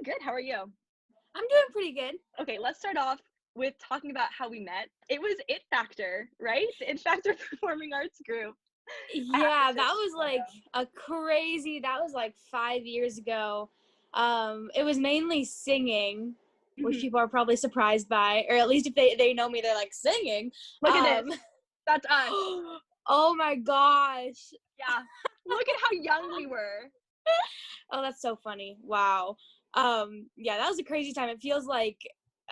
good. How are you? I'm doing pretty good. Okay, let's start off with talking about how we met. It was It Factor, right? The It Factor Performing Arts Group. Yeah, that was that was like 5 years ago. It was mainly singing, which people are probably surprised by, or at least if they know me, they're like, singing. Look at this. That's us. Oh my gosh. Yeah. Look at how young we were. Oh, that's so funny. Wow. Yeah, that was a crazy time. It feels like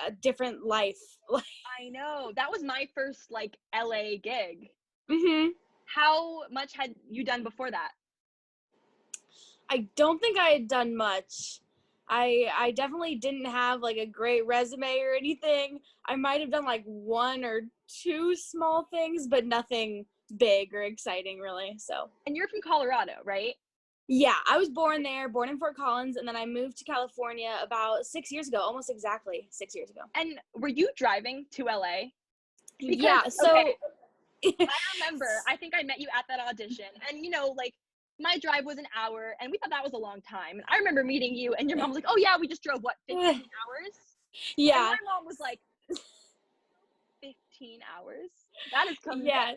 a different life. I know. That was my first like LA gig. Mm-hmm. How much had you done before that? I don't think I had done much. I definitely didn't have like a great resume or anything. I might have done like one or two small things, but nothing big or exciting really. So. And you're from Colorado, right? Yeah, I was born there, born in Fort Collins, and then I moved to California about 6 years ago, almost exactly 6 years ago. And were you driving to LA? Because, yeah, so okay, I remember, I think I met you at that audition, and like my drive was an hour, and we thought that was a long time. And I remember meeting you, and your mom was like, "Oh yeah, we just drove 15 hours." Yeah. And my mom was like, 15 hours? That is coming. Yeah.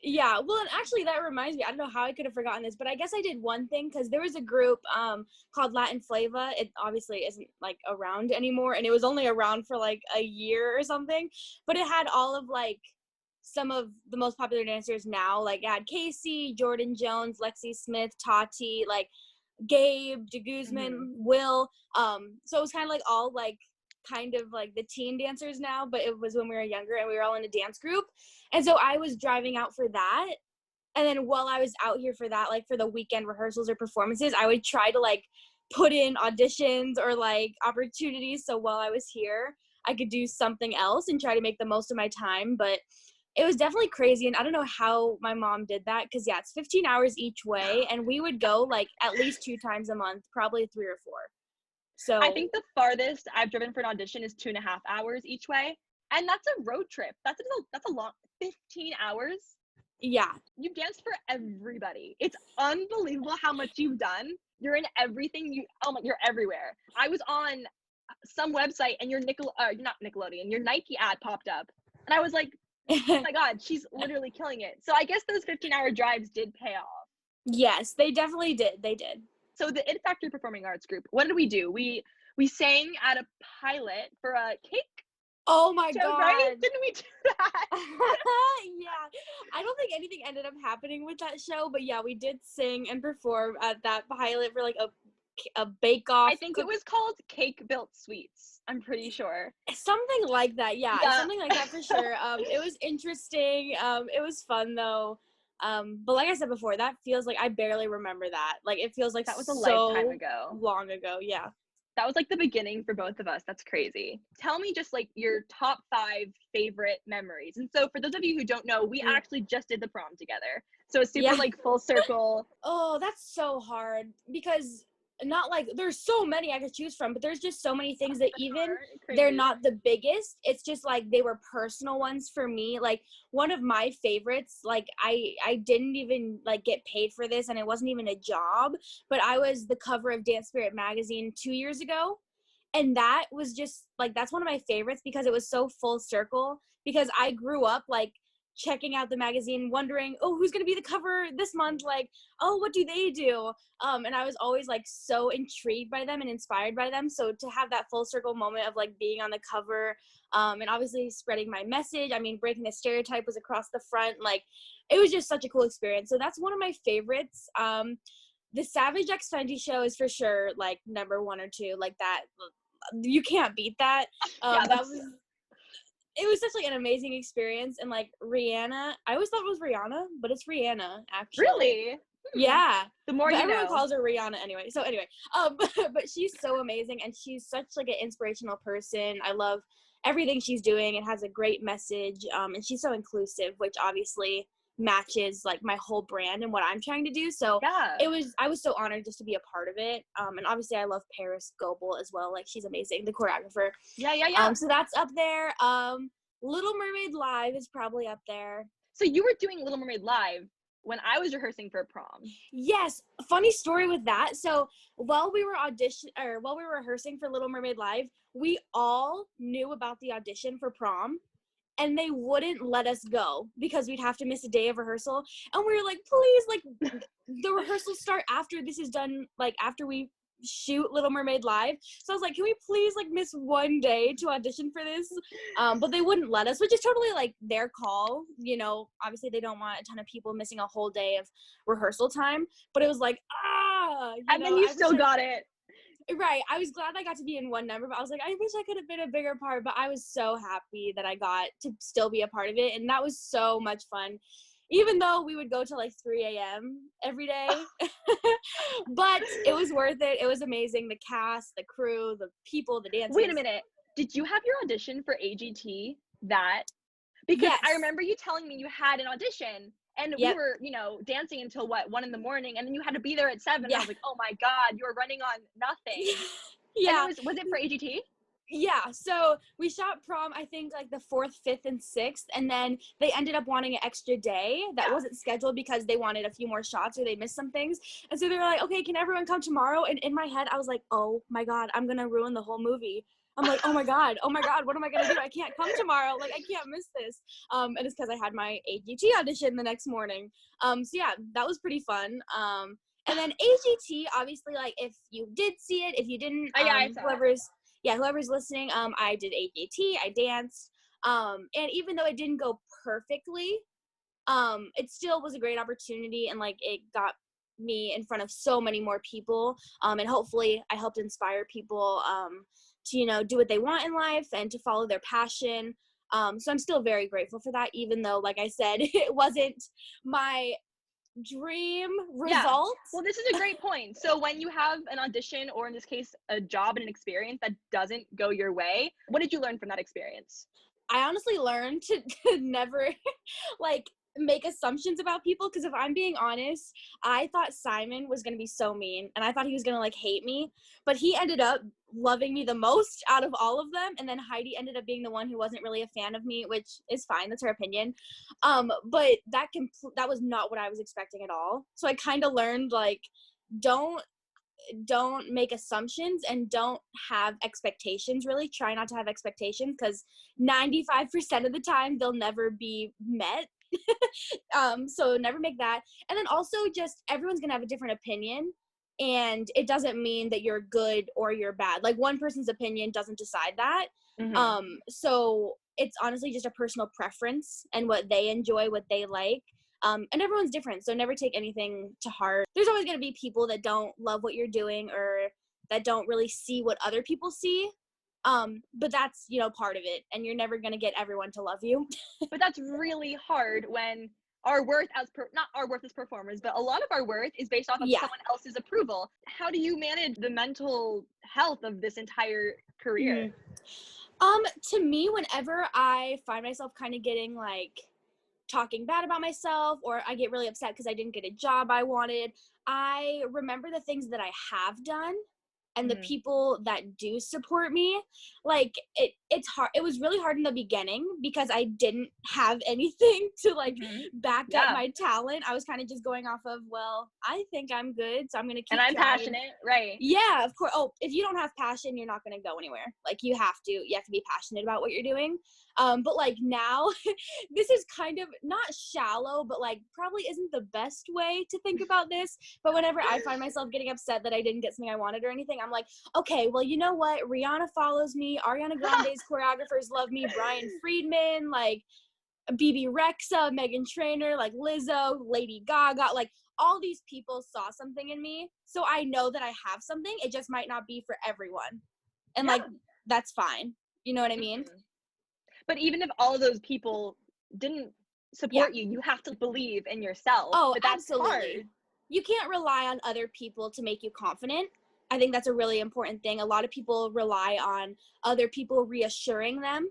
Yeah, well, and actually that reminds me, I don't know how I could have forgotten this, but I guess I did one thing, because there was a group called Latin Flava. It obviously isn't like around anymore, and it was only around for like a year or something, but it had all of like some of the most popular dancers now. Like it had Casey, Jordan Jones, Lexi Smith, Tati, like Gabe, DeGuzman, Will. So it was kind of like all like kind of like the teen dancers now, but it was when we were younger and we were all in a dance group. And so I was driving out for that. And then while I was out here for that, like for the weekend rehearsals or performances, I would try to like put in auditions or like opportunities. So while I was here, I could do something else and try to make the most of my time. But it was definitely crazy. And I don't know how my mom did that. Cause yeah, it's 15 hours each way. And we would go like at least 2 times a month, probably 3 or 4. So I think the farthest I've driven for an audition is 2.5 hours each way. And that's a road trip. That's a long 15 hours. Yeah. You danced for everybody. It's unbelievable how much you've done. You're in everything. You're everywhere. I was on some website and your not Nickelodeon, your Nike ad popped up. And I was like, oh my God, she's literally killing it. So I guess those 15-hour drives did pay off. Yes, they definitely did. They did. So the It Factor Performing Arts Group, what did we do? We sang at a pilot for a cake. Oh my God. Right? Didn't we do that? Yeah. I don't think anything ended up happening with that show, but yeah, we did sing and perform at that pilot for like a bake-off. I think it was called Cake Built Sweets. I'm pretty sure. Something like that. Yeah. Something like that for sure. It was interesting. It was fun though. But like I said before, that feels like I barely remember that. Like it feels like that was a lifetime ago. Long ago. Yeah. That was like the beginning for both of us. That's crazy. Tell me just like your top 5 favorite memories. And so for those of you who don't know, we actually just did the prom together. So it's super like full circle. Oh, that's so hard because not like there's so many I could choose from, but there's just so many things that even they're not the biggest. It's just like they were personal ones for me. Like one of my favorites, like I didn't even like get paid for this and it wasn't even a job, but I was the cover of Dance Spirit magazine 2 years ago. And that was just like, that's one of my favorites because it was so full circle, because I grew up like checking out the magazine, wondering, oh, who's going to be the cover this month? Like, oh, what do they do? And I was always like so intrigued by them and inspired by them. So to have that full circle moment of like being on the cover, and obviously spreading my message. I mean, Breaking the Stereotype was across the front. Like, it was just such a cool experience. So that's one of my favorites. The Savage X Fenty show is for sure like number 1 or 2. Like that, you can't beat that. It was such like an amazing experience. And like Rihanna, I always thought it was Rihanna, but it's Rihanna actually. Really? Yeah. The more you know. Everyone calls her Rihanna anyway. So anyway, but she's so amazing and she's such like an inspirational person. I love everything she's doing. It has a great message. And she's so inclusive, which obviously matches like my whole brand and what I'm trying to do. So yeah, I was so honored just to be a part of it. And obviously I love Paris Goebel as well. Like she's amazing, the choreographer. Yeah. So that's up there. Little Mermaid Live is probably up there. So you were doing Little Mermaid Live when I was rehearsing for prom. Yes, funny story with that. So while we were rehearsing for Little Mermaid Live, we all knew about the audition for prom, and they wouldn't let us go because we'd have to miss a day of rehearsal. And we were like, please, like, the rehearsals start after this is done, like, after we shoot Little Mermaid Live. So I was like, can we please, like, miss one day to audition for this? But they wouldn't let us, which is totally, like, their call. You know, obviously they don't want a ton of people missing a whole day of rehearsal time. But it was like, Then you still got it. Right. I was glad I got to be in one number, but I was like, I wish I could have been a bigger part. But I was so happy that I got to still be a part of it. And that was so much fun, even though we would go till like 3 a.m. every day. But it was worth it. It was amazing. The cast, the crew, the people, the dancers. Wait a minute. Did you have your audition for AGT because yes. I remember you telling me you had an audition, and Yep. we were, dancing until 1 a.m, and then you had to be there at 7. Yeah. I was like, oh my God, you were running on nothing. Yeah. And was it for AGT? Yeah, so we shot prom, I think, like the 4th, 5th, and 6th, and then they ended up wanting an extra day that wasn't scheduled because they wanted a few more shots or they missed some things. And so they were like, okay, can everyone come tomorrow? And in my head, I was like, oh my God, I'm going to ruin the whole movie. I'm like, oh my God, what am I going to do? I can't come tomorrow. Like, I can't miss this. And it's because I had my AGT audition the next morning. So yeah, that was pretty fun. And then AGT, obviously, like, if you did see it, if you didn't, I saw whoever's listening, I did AGT, I danced, and even though it didn't go perfectly, it still was a great opportunity, and like it got me in front of so many more people, and hopefully I helped inspire people to do what they want in life and to follow their passion. So I'm still very grateful for that, even though, like I said, it wasn't my dream result. Yeah. Well, this is a great point. So when you have an audition, or in this case a job and an experience that doesn't go your way, what did you learn from that experience? I honestly learned to never like make assumptions about people, because if I'm being honest, I thought Simon was going to be so mean and I thought he was going to like hate me, but he ended up loving me the most out of all of them. And then Heidi ended up being the one who wasn't really a fan of me, which is fine, that's her opinion. But that was not what I was expecting at all. So I kind of learned, like, don't make assumptions and don't have expectations. Really try not to have expectations, because 95% of the time they'll never be met. So never make that. And then also, just everyone's gonna have a different opinion, and it doesn't mean that you're good or you're bad. Like, one person's opinion doesn't decide that. Mm-hmm. So it's honestly just a personal preference and what they enjoy, what they like. And everyone's different, so never take anything to heart. There's always going to be people that don't love what you're doing, or that don't really see what other people see. But that's, part of it, and you're never going to get everyone to love you. But that's really hard when our worth not our worth as performers, but a lot of our worth is based off of someone else's approval. How do you manage the mental health of this entire career? To me, whenever I find myself kind of getting like talking bad about myself, or I get really upset because I didn't get a job I wanted, I remember the things that I have done and the people that do support me. Like, it's hard. It was really hard in the beginning because I didn't have anything to like back up my talent. I was kind of just going off of, well, I think I'm good, so I'm gonna keep and I'm trying. Passionate, right? Yeah, of course. Oh, if you don't have passion, you're not gonna go anywhere. Like, you have to be passionate about what you're doing. But like now, this is kind of not shallow, but like probably isn't the best way to think about this. But whenever I find myself getting upset that I didn't get something I wanted or anything, I'm like, okay, well, you know what? Rihanna follows me. Ariana Grande's choreographers love me. Brian Friedman, like BB Rexa, Meghan Trainor, like Lizzo, Lady Gaga, like all these people saw something in me. So I know that I have something. It just might not be for everyone. And like, that's fine. You know what I mean? But even if all of those people didn't support you, you have to believe in yourself. Oh, but that's absolutely. hard. You can't rely on other people to make you confident. I think that's a really important thing. A lot of people rely on other people reassuring them.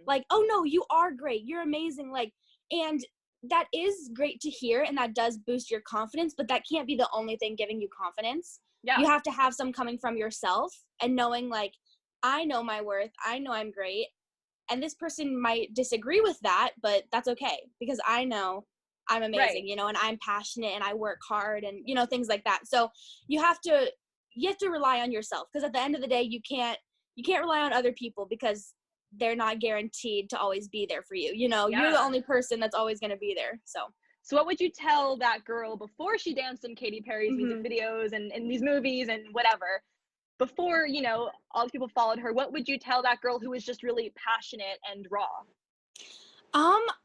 Like, oh no, you are great. You're amazing. Like, and that is great to hear, and that does boost your confidence, but that can't be the only thing giving you confidence. Yeah. You have to have some coming from yourself and knowing, like, I know my worth. I know I'm great. And this person might disagree with that, but that's okay, because I know I'm amazing, Right. you know, and I'm passionate and I work hard and, you know, things like that. So you have to rely on yourself, because at the end of the day, you can't rely on other people, because they're not guaranteed to always be there for you. You know, you're the Yeah. only person that's always going to be there. So So what would you tell that girl before she danced in Katy Perry's music mhm. videos and in these movies and whatever? Before, you know, all the people followed her, what would you tell that girl who was just really passionate and raw?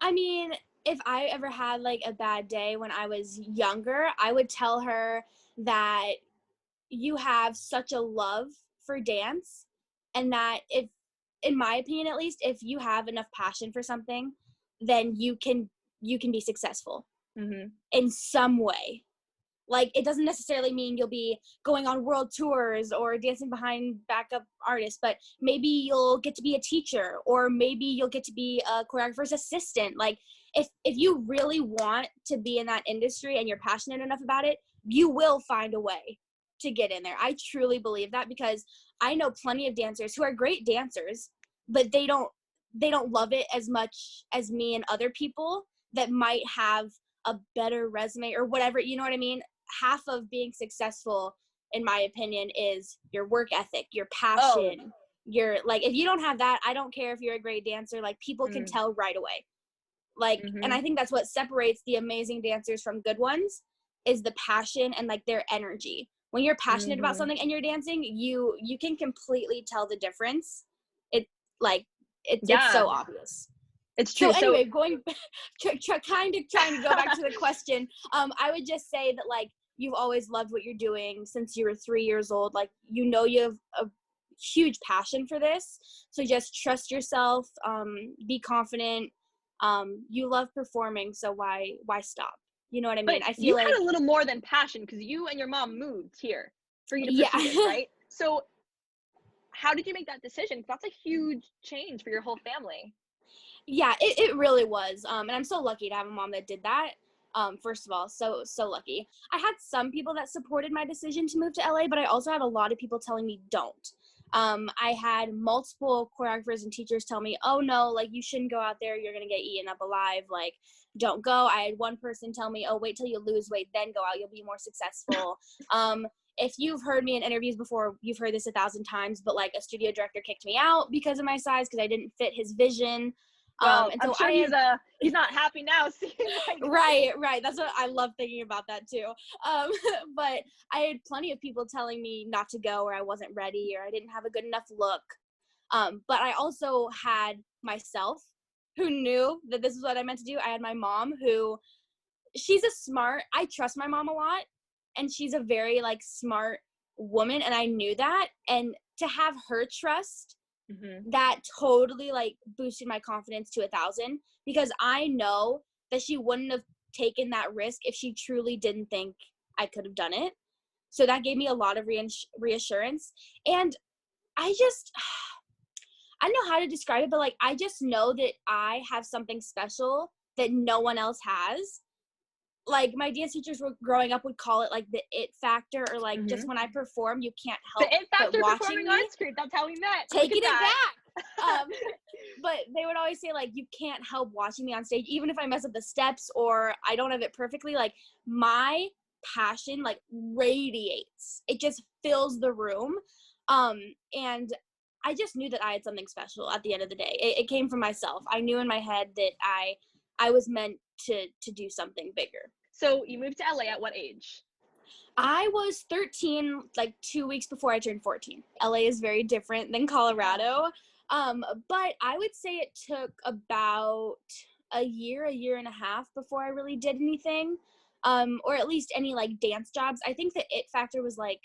I mean, if I ever had like a bad day when I was younger, I would tell her that you have such a love for dance, and that, if, in my opinion at least, if you have enough passion for something, then you can be successful Mm-hmm. in some way. Like, it doesn't necessarily mean you'll be going on world tours or dancing behind backup artists, but maybe you'll get to be a teacher, or maybe you'll get to be a choreographer's assistant. Like, if you really want to be in that industry and you're passionate enough about it, you will find a way to get in there. I truly believe that, because I know plenty of dancers who are great dancers, but they don't love it as much as me and other people that might have a better resume or whatever, you know what I mean? Half of being successful, in my opinion, is your work ethic, your Oh. passion. Your, like, if you don't have that, I don't care if you're a great dancer, like, people can Mm-hmm. tell right away. Like, and Mm-hmm. I think that's what separates the amazing dancers from good ones, is the passion and like their energy. When you're passionate about Mm-hmm. something and you're dancing, you can completely tell the difference. It, like, it's Yeah, so obvious. it's So true. So anyway, going kind of trying to go back to the question, I would just say that, like, you've always loved what you're doing since you were 3 years old. Like, you know, you have a huge passion for this. So just trust yourself, be confident. You love performing, so why stop? You know what I mean? but I feel you like, had a little more than passion because you and your mom moved here for you to yeah. pursue this, right? So how did you make that decision? 'Cause that's a huge change for your whole family. Yeah, it really was. And I'm so lucky to have a mom that did that. First of all, so lucky. I had some people that supported my decision to move to LA, but I also had a lot of people telling me don't. I had multiple choreographers and teachers tell me, oh no, like, you shouldn't go out there, you're gonna get eaten up alive, like, don't go. I had one person tell me, oh, wait till you lose weight, then go out, you'll be more successful. If you've heard me in interviews before, you've heard this 1,000 times, but like, a studio director kicked me out because of my size, because I didn't fit his vision. Well, And I'm so sure I had, he's not happy now seeing my right, that's what I love thinking about that too. Um, but I had plenty of people telling me not to go, or I wasn't ready, or I didn't have a good enough look. But I also had myself, who knew that this is what I meant to do. I had my mom, who, I trust my mom a lot, and she's a very, like, smart woman, and I knew that. And to have her trust, Mhm. that totally, like, boosted my confidence to 1,000, because I know that she wouldn't have taken that risk if she truly didn't think I could have done it. So that gave me a lot of reassurance. And I just, I don't know how to describe it, but, like, I just know that I have something special that no one else has. Like, my dance teachers were growing up would call it, like, the it factor, or like, just Mhm. when I perform, you can't The help It but Factor watching Performing me. Arts Group. That's how we met. Look Taking at it that. back. But they would always say, like, you can't help watching me on stage, even if I mess up the steps or I don't have it perfectly. Like, my passion, like, radiates. It just fills the room. And I just knew that I had something special at the end of the day. It came from myself. I knew in my head that I was meant to do something bigger. So you moved to LA at what age? I was 13, like 2 weeks before I turned 14. LA is very different than Colorado. But I would say it took about a year and a half before I really did anything. Or at least any, like, dance jobs. I think the it factor was like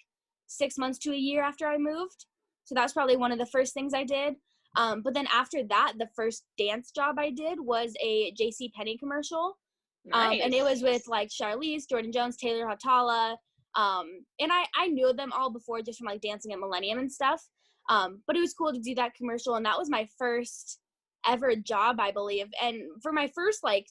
6 months to a year after I moved. So that's probably one of the first things I did. But then after that, the first dance job I did was a JC Penney commercial. And it Nice. was with, like, Charlize, Jordan Jones, Taylor Hatala. And I knew them all before, just from, like, dancing at Millennium and stuff. But it was cool to do that commercial, and that was my first ever job, I believe. And for my first, like,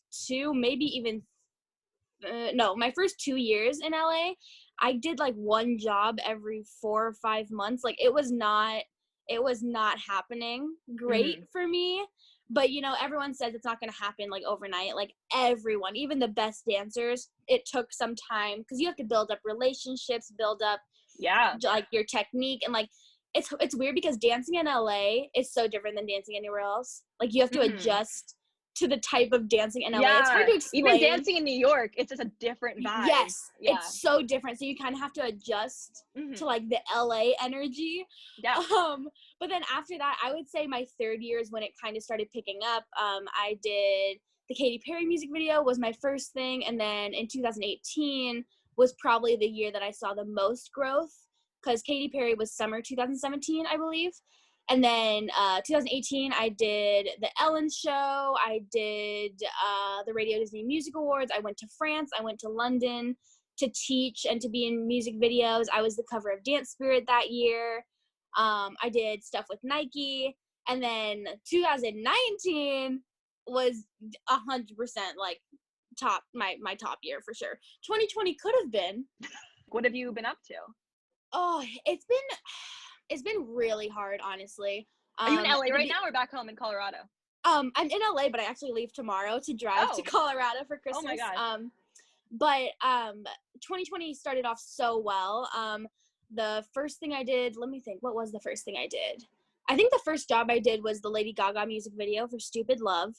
my first 2 years in LA, I did, like, one job every 4 or 5 months. Like, it was not happening great Mhm. for me. But, you know, everyone says it's not going to happen, like, overnight. Like, everyone, even the best dancers, it took some time because you have to build up relationships, build up, like, your technique. And, like, it's weird because dancing in LA is so different than dancing anywhere else. Like, you have to adjust to the type of dancing in LA. It's hard to explain. Even dancing in New York, it's just a different vibe. Yes, it's so different. So you kind of have to adjust to, like, the LA energy. Yeah. But then after that, I would say my third year is when it kind of started picking up. I did the Katy Perry music video was my first thing. And then in 2018 was probably the year that I saw the most growth because Katy Perry was summer 2017, I believe. And then 2018, I did the Ellen Show. I did the Radio Disney Music Awards. I went to France. I went to London to teach and to be in music videos. I was the cover of Dance Spirit that year. I did stuff with Nike. And then 2019 was 100% like my top year for sure. 2020 could have been. What have you been up to? Oh, it's been really hard, honestly. Are you in LA right now or back home in Colorado? I'm in LA, but I actually leave tomorrow to drive to Colorado for Christmas. Oh my gosh. But 2020 started off so well. The first thing I did, let me think, what was the first thing I did? I think the first job I did was the Lady Gaga music video for Stupid Love,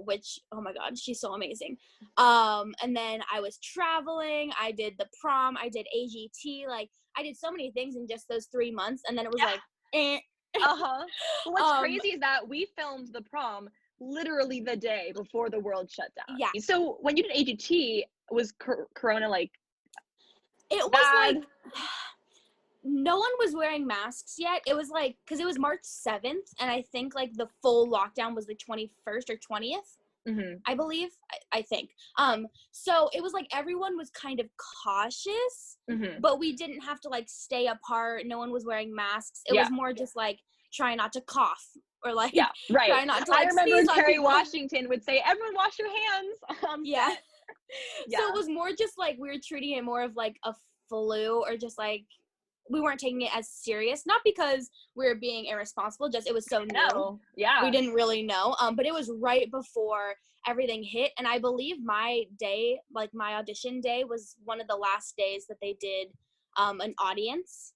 which, oh my God, she's so amazing. And then I was traveling, I did the prom, I did AGT, like, I did so many things in just those 3 months, and then it was like, eh. Well, what's crazy is that we filmed the prom literally the day before the world shut down. Yeah. So when you did AGT, was Corona like it was bad? Like no one was wearing masks yet. It was like, because it was March 7th, and I think like the full lockdown was the 21st or 20th, I believe, I think. So it was like everyone was kind of cautious, but we didn't have to like stay apart. No one was wearing masks. It was more just like try not to cough or like try not to like I remember sneeze on Kerry people. Washington would say, "Everyone wash your hands." So it was more just like we were treating it more of like a flu, or just like we weren't taking it as serious, not because we were being irresponsible, just it was so new. We didn't really know. But it was right before everything hit, and I believe my day, like my audition day, was one of the last days that they did an audience.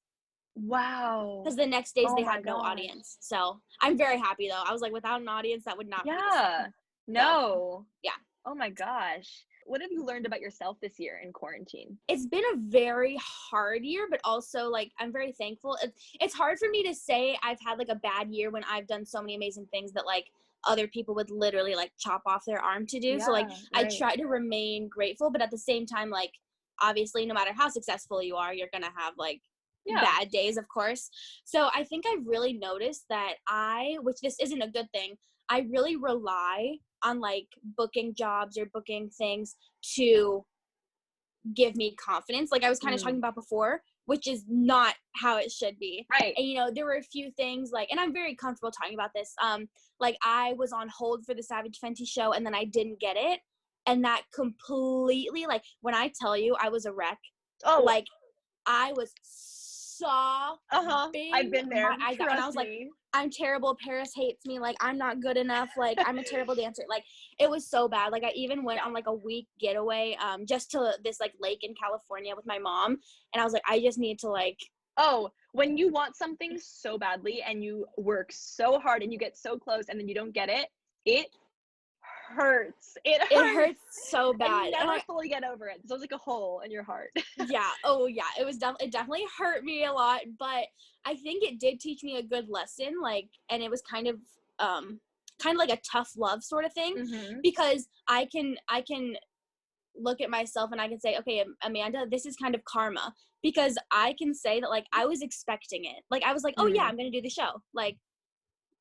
Wow. Because the next days they had no audience. So I'm very happy though. I was like, without an audience, that would not be the same. No. Yeah. Oh my gosh. What have you learned about yourself this year in quarantine? It's been a very hard year, but also like I'm very thankful. It's hard for me to say I've had like a bad year when I've done so many amazing things that like other people would literally like chop off their arm to do. So like I try to remain grateful, but at the same time, like obviously no matter how successful you are, you're gonna have like bad days, of course. So I think I've really noticed that which this isn't a good thing, I really rely on like booking jobs or booking things to give me confidence, like I was kind of talking about before, which is not how it should be. Right. And you know, there were a few things like, and I'm very comfortable talking about this, like I was on hold for the Savage Fenty show and then I didn't get it, and that completely, like when I tell you I was a wreck, like I was sobbing. I've been there. And I was like, I'm terrible. Paris hates me. Like, I'm not good enough. Like, I'm a terrible dancer. Like, it was so bad. Like, I even went on like a week getaway, just to this like lake in California with my mom. And I was like, I just need to like. Oh, when you want something so badly and you work so hard and you get so close and then you don't get it, it hurts. It hurts so bad. And you never fully get over it. So it's like a hole in your heart. Yeah. Oh yeah. It definitely hurt me a lot, but I think it did teach me a good lesson. Like, and it was kind of like a tough love sort of thing, because I can look at myself and I can say, okay, Amanda, this is kind of karma, because I can say that like I was expecting it. Like I was like, oh yeah, I'm gonna do the show. Like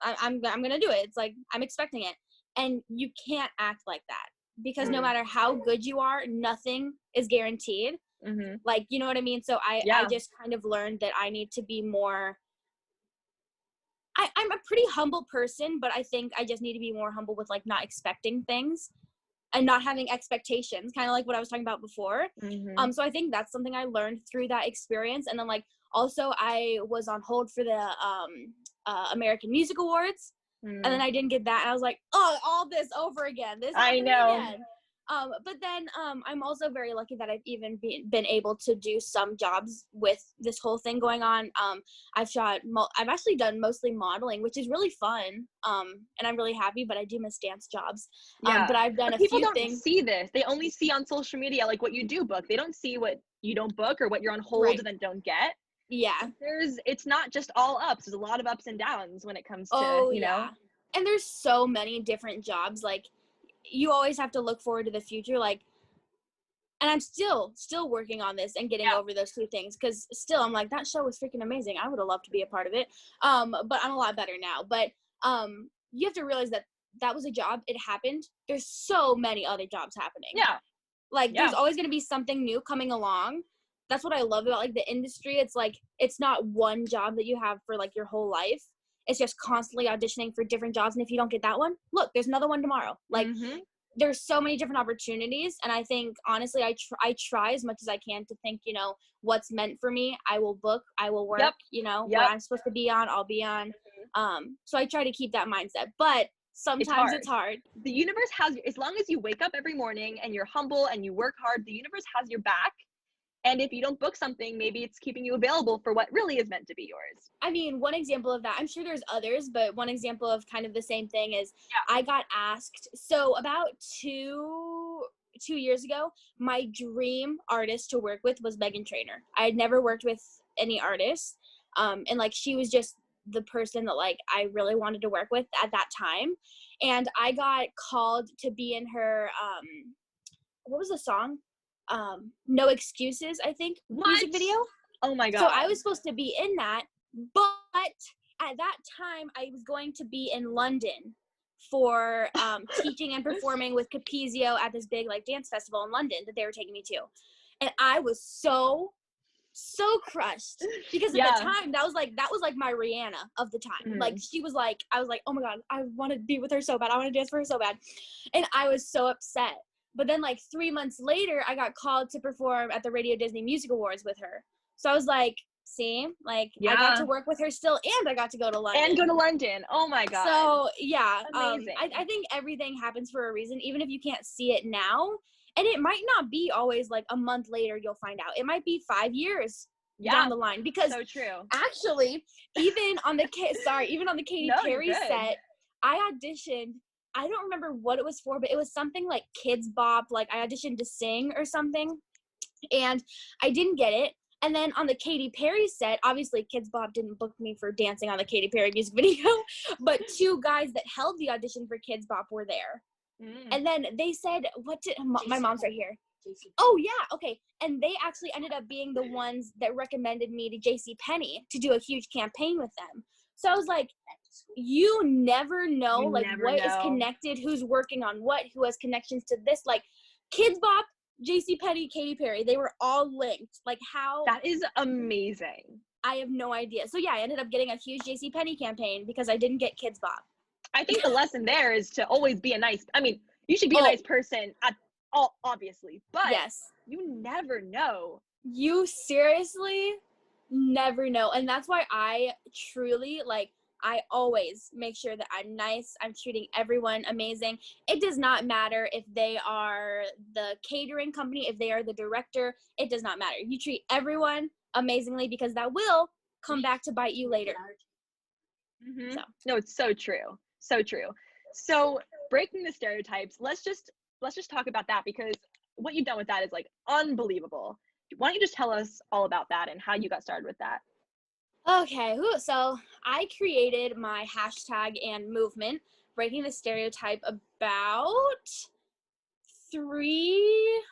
I'm gonna do it. It's like I'm expecting it. And you can't act like that, because no matter how good you are, nothing is guaranteed. Like, you know what I mean? So I just kind of learned that I need to be more, I'm a pretty humble person, but I think I just need to be more humble with like not expecting things and not having expectations, kind of like what I was talking about before. So I think that's something I learned through that experience. And then like, also I was on hold for the American Music Awards. And then I didn't get that, and I was like, oh, all this over again. This happened again. But then I'm also very lucky that I've even been able to do some jobs with this whole thing going on. I've actually done mostly modeling, which is really fun. And I'm really happy, but I do miss dance jobs. But I've done a few things. People don't see this. They only see on social media like what you do book. They don't see what you don't book or what you're on hold and then don't get. Yeah. It's not just all ups. There's a lot of ups and downs when it comes to, you know. And there's so many different jobs. Like, you always have to look forward to the future. Like, and I'm still working on this and getting over those two things, because still I'm like, that show was freaking amazing. I would have loved to be a part of it. But I'm a lot better now. But you have to realize that that was a job. It happened. There's so many other jobs happening. Yeah. Like, there's always going to be something new coming along. That's what I love about, like, the industry. It's like, it's not one job that you have for, like, your whole life. It's just constantly auditioning for different jobs. And if you don't get that one, look, there's another one tomorrow. Like, there's so many different opportunities. And I think, honestly, I try as much as I can to think, you know, what's meant for me. I will book, I will work, you know, what I'm supposed to be on, I'll be on. So I try to keep that mindset. But sometimes it's hard. The universe has, as long as you wake up every morning and you're humble and you work hard, the universe has your back. And if you don't book something, maybe it's keeping you available for what really is meant to be yours. I mean, one example of that, I'm sure there's others, but one example of kind of the same thing is I got asked, so about two years ago, my dream artist to work with was Meghan Trainor. I had never worked with any artist. And like, she was just the person that like I really wanted to work with at that time. And I got called to be in her, what was the song? No Excuses, I think, music video. Oh my God. So I was supposed to be in that, but at that time I was going to be in London for teaching and performing with Capizio at this big like dance festival in London that they were taking me to. And I was so crushed, because at the time that was like my Rihanna of the time. Like, she was like, I was like, oh my God, I want to be with her so bad. I want to dance for her so bad. And I was so upset. But then like 3 months later, I got called to perform at the Radio Disney Music Awards with her. So I was like, see, like I got to work with her still, and I got to go to London. Oh my God. So yeah, amazing. I think everything happens for a reason, even if you can't see it now. And it might not be always like a month later you'll find out. It might be 5 years down the line. Because so true. Actually, even on the Katy Perry set, I auditioned. I don't remember what it was for, but it was something like Kids Bop. Like, I auditioned to sing or something, and I didn't get it. And then on the Katy Perry set, obviously Kids Bop didn't book me for dancing on the Katy Perry music video, but 2 guys that held the audition for Kids Bop were there. And then they said, my mom's right here. Oh yeah, okay. And they actually ended up being the ones that recommended me to JCPenney to do a huge campaign with them. So I was like, you never know, what is connected, who's working on what, who has connections to this. Like, Kids Bop, JCPenney, Katy Perry, they were all linked. Like, how? That is amazing. I have no idea. So yeah, I ended up getting a huge JCPenney campaign because I didn't get Kids Bop. I think the lesson there is to always be you should be a nice person at all, obviously, but you never know. You seriously never know. And that's why I truly, like, I always make sure that I'm nice. I'm treating everyone amazing. It does not matter if they are the catering company, if they are the director. It does not matter. You treat everyone amazingly, because that will come back to bite you later. So. No, it's so true. So true. So breaking the stereotypes, let's just talk about that, because what you've done with that is like unbelievable. Why don't you just tell us all about that and how you got started with that? Okay, so I created my hashtag and movement, Breaking the Stereotype, about 3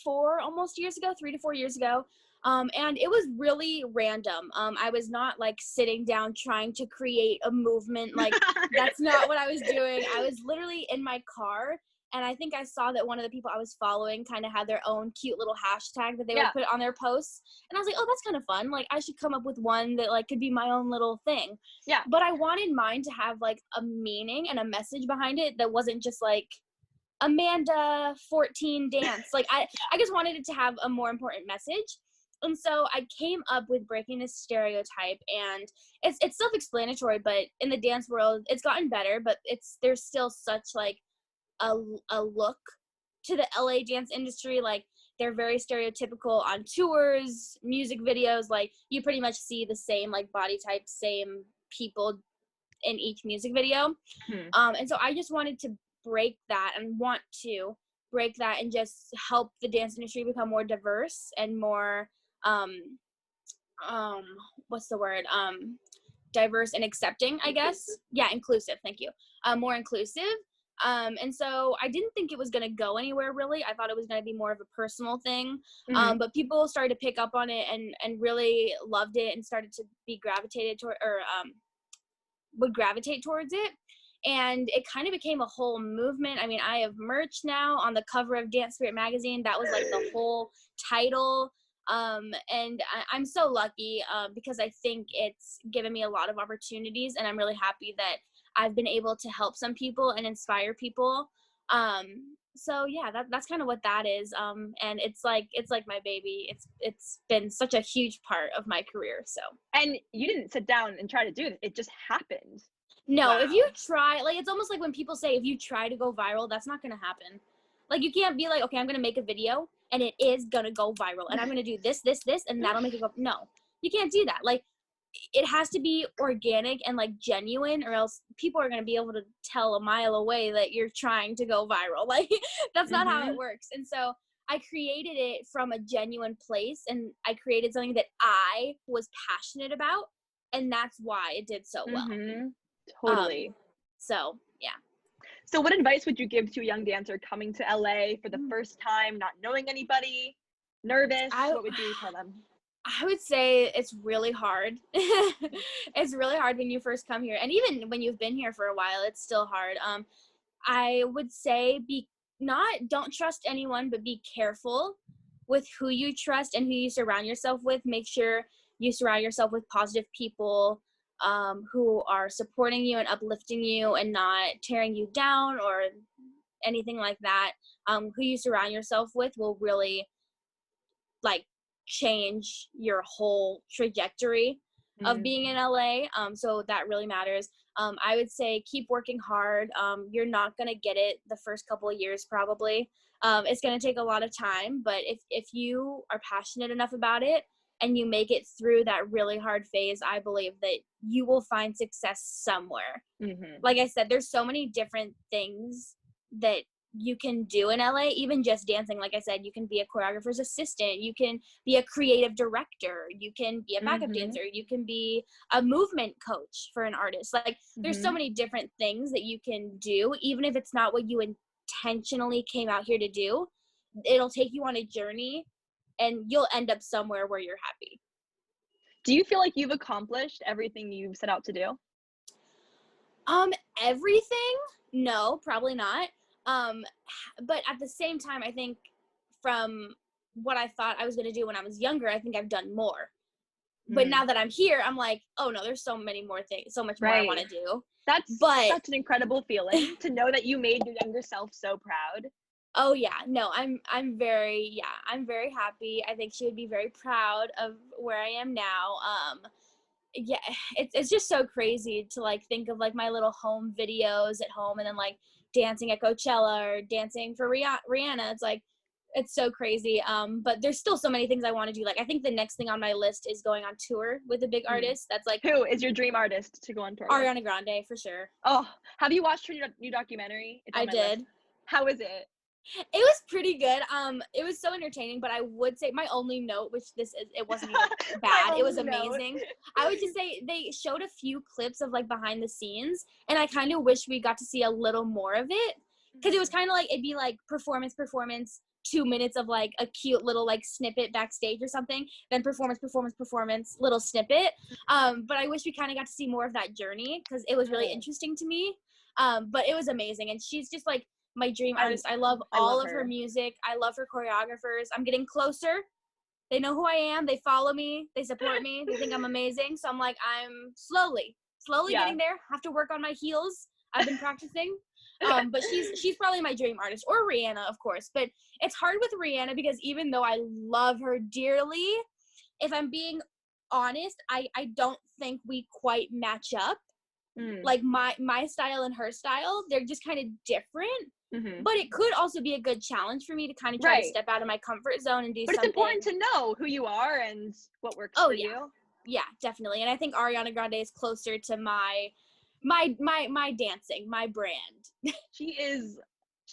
to 4 years ago. And it was really random. I was not like sitting down trying to create a movement. Like, that's not what I was doing. I was literally in my car, and I think I saw that one of the people I was following kind of had their own cute little hashtag that they would put on their posts. And I was like, oh, that's kind of fun. Like, I should come up with one that like could be my own little thing. Yeah. But I wanted mine to have like a meaning and a message behind it that wasn't just like Amanda 14 dance. Like, I just wanted it to have a more important message. And so I came up with breaking this stereotype, and it's self-explanatory, but in the dance world, it's gotten better, but there's still such like a look to the LA dance industry. Like, they're very stereotypical on tours, music videos. Like, you pretty much see the same like body type, same people in each music video. And so I just wanted to break that and just help the dance industry become more diverse and more what's the word, diverse and accepting, I guess. Yeah, inclusive. Thank you. More inclusive. And so I didn't think it was going to go anywhere, really. I thought it was going to be more of a personal thing. But people started to pick up on it and really loved it and started to be would gravitate towards it. And it kind of became a whole movement. I mean, I have merch now on the cover of Dance Spirit magazine. That was like the whole title. And I'm so lucky because I think it's given me a lot of opportunities, and I'm really happy that I've been able to help some people and inspire people. So yeah, that's kind of what that is. And it's like my baby. It's been such a huge part of my career. So. And you didn't sit down and try to do it. It just happened. No, Wow. If you try, like, it's almost like when people say, if you try to go viral, that's not going to happen. Like, you can't be like, okay, I'm going to make a video and it is going to go viral and I'm going to do this, and that'll make it go. No, you can't do that. Like, it has to be organic and like genuine, or else people are going to be able to tell a mile away that you're trying to go viral. Like, that's not how it works. And so I created it from a genuine place, and I created something that I was passionate about, and that's why it did so well. Totally. So yeah. So what advice would you give to a young dancer coming to LA for the first time, not knowing anybody, nervous? What would you tell them? I would say it's really hard. It's really hard when you first come here, and even when you've been here for a while, it's still hard. I would say don't trust anyone, but be careful with who you trust and who you surround yourself with. Make sure you surround yourself with positive people who are supporting you and uplifting you and not tearing you down or anything like that. Who you surround yourself with will really like change your whole trajectory of being in LA. So that really matters. I would say keep working hard. You're not going to get it the first couple of years probably. It's going to take a lot of time, but if you are passionate enough about it and you make it through that really hard phase, I believe that you will find success somewhere. Like I said, there's so many different things that you can do in LA, even just dancing. Like I said, you can be a choreographer's assistant, you can be a creative director, you can be a backup dancer, you can be a movement coach for an artist. Like there's so many different things that you can do, even if it's not what you intentionally came out here to do. It'll take you on a journey and you'll end up somewhere where you're happy. Do you feel like you've accomplished everything you've set out to do? Everything? No, probably not. But at the same time, I think from what I thought I was going to do when I was younger, I think I've done more. But now that I'm here, I'm like, oh no, there's so many more things, so much more I want to do. That's such an incredible feeling to know that you made your younger self so proud. Oh yeah, no, I'm very happy. I think she would be very proud of where I am now. Yeah, it's just so crazy to like think of like my little home videos at home and then like dancing at Coachella or dancing for Rihanna. It's like, it's so crazy. But there's still so many things I want to do. Like I think the next thing on my list is going on tour with a big artist. That's like, who is your dream artist to go on tour with? Ariana Grande for sure. Oh, have you watched her new documentary? I did. List. How is it? It was pretty good. It was so entertaining, but I would say my only note, which it wasn't even bad. It was amazing. I would just say they showed a few clips of like behind the scenes, and I kind of wish we got to see a little more of it, because it was kind of like, it'd be like performance, 2 minutes of like a cute little like snippet backstage or something, then performance, little snippet. But I wish we kind of got to see more of that journey, because it was really interesting to me. But it was amazing, and she's just like my dream artist. I love all of her music. I love her choreographers. I'm getting closer. They know who I am. They follow me. They support me. They think I'm amazing. So I'm like, I'm slowly getting there. Have to work on my heels. I've been practicing. But she's probably my dream artist, or Rihanna, of course. But it's hard with Rihanna because even though I love her dearly, if I'm being honest, I don't think we quite match up. Like my style and her style, they're just kind of different. But it could also be a good challenge for me to kind of try to step out of my comfort zone and do something. But it's important to know who you are and what works for you. Yeah, definitely. And I think Ariana Grande is closer to my dancing, my brand.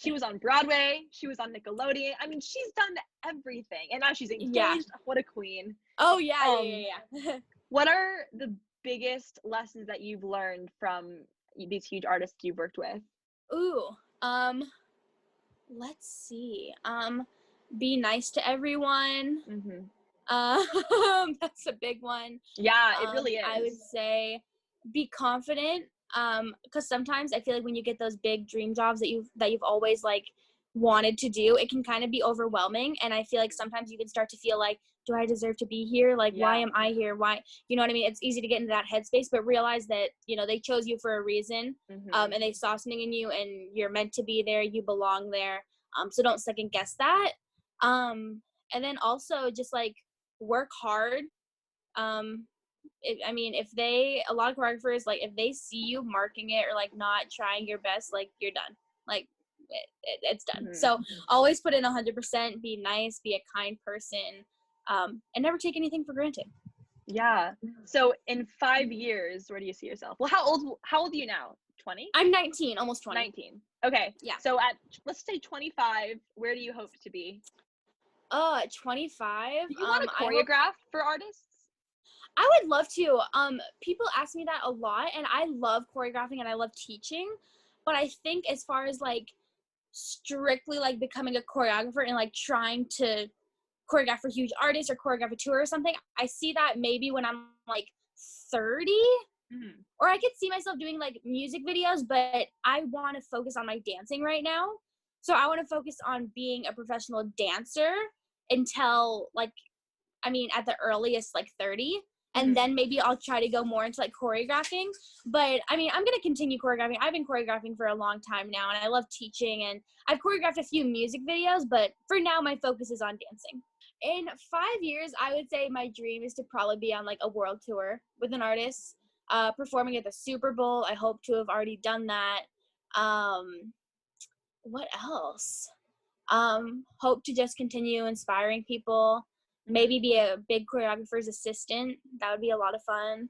She was on Broadway. She was on Nickelodeon. I mean, she's done everything. And now she's engaged. Yeah. What a queen. Oh, yeah. What are the biggest lessons that you've learned from these huge artists you've worked with? Ooh, let's see. Be nice to everyone. That's a big one. Yeah, it really is. I would say be confident. Because sometimes I feel like when you get those big dream jobs that you've always like wanted to do, it can kind of be overwhelming. And I feel like sometimes you can start to feel like, do I deserve to be here? Like, why am I here? Why, you know what I mean? It's easy to get into that headspace, but realize that, you know, they chose you for a reason, and they saw something in you and you're meant to be there. You belong there. So don't second guess that. And then also just like work hard. A lot of choreographers, like if they see you marking it or like not trying your best, like you're done. Like it's done. So always put in 100%, be nice, be a kind person, and never take anything for granted. Yeah. So in 5 years, where do you see yourself? Well, how old are you now? 20? I'm 19, almost 20. 19. Okay. Yeah. So at, let's say 25, where do you hope to be? 25. Do you want to choreograph for artists? I would love to. People ask me that a lot, and I love choreographing and I love teaching, but I think as far as like strictly like becoming a choreographer and like trying to choreograph for huge artists or choreograph a tour or something, I see that maybe when I'm like 30, or I could see myself doing like music videos, but I want to focus on my dancing right now. So I want to focus on being a professional dancer until like, at the earliest like 30. And then maybe I'll try to go more into like choreographing. But I'm going to continue choreographing. I've been choreographing for a long time now, and I love teaching, and I've choreographed a few music videos, but for now my focus is on dancing. In 5 years, I would say my dream is to probably be on like a world tour with an artist, performing at the Super Bowl. I hope to have already done that. What else? Hope to just continue inspiring people. Maybe be a big choreographer's assistant. That would be a lot of fun.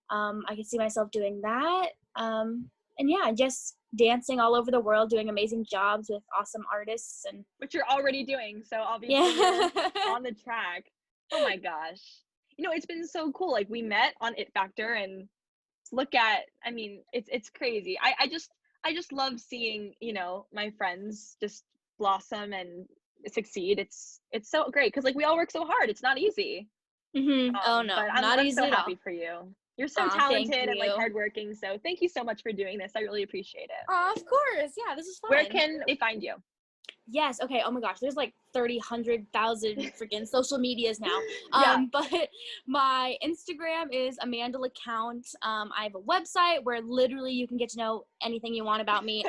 I could see myself doing that. And yeah, just dancing all over the world, doing amazing jobs with awesome artists. And which you're already doing, so obviously you're on the track. Oh my gosh. It's been so cool. Like, we met on It Factor, and look at, it's crazy. I just love seeing, my friends just blossom and succeed. It's so great because like we all work so hard. It's not easy. Oh no, but not easy so at all. happy for you. You're so talented and like hardworking. So thank you so much for doing this. I really appreciate it. Of course, yeah, this is fun. Where can they find you? Yes. Okay. Oh my gosh. There's like 100,000 freaking social medias now. But my Instagram is Amanda LaCount. I have a website where literally you can get to know anything you want about me.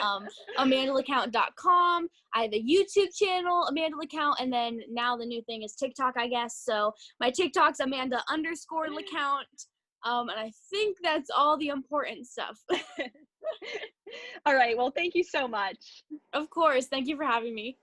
AmandaLaCount.com. I have a YouTube channel, Amanda LaCount, and then now the new thing is TikTok, I guess. So my TikTok's Amanda_LaCount. And I think that's all the important stuff. All right. Well, thank you so much. Of course. Thank you for having me.